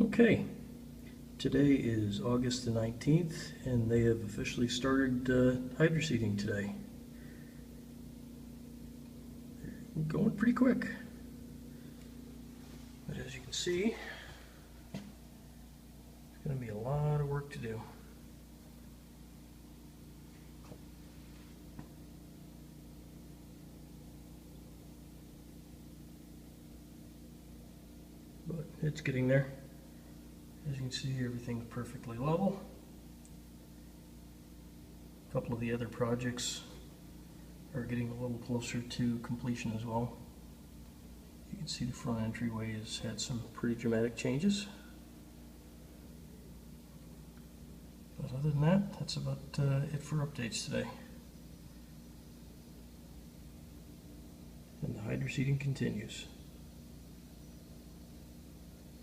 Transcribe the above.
Okay, today is August the 19th and they have officially started hydroseeding today. They're going pretty quick. But as you can see, it's going to be a lot of work to do. But it's getting there. As you can see, everything's perfectly level. A couple of the other projects are getting a little closer to completion as well. You can see the front entryway has had some pretty dramatic changes. But other than that, that's about it for updates today. And the hydroseeding continues.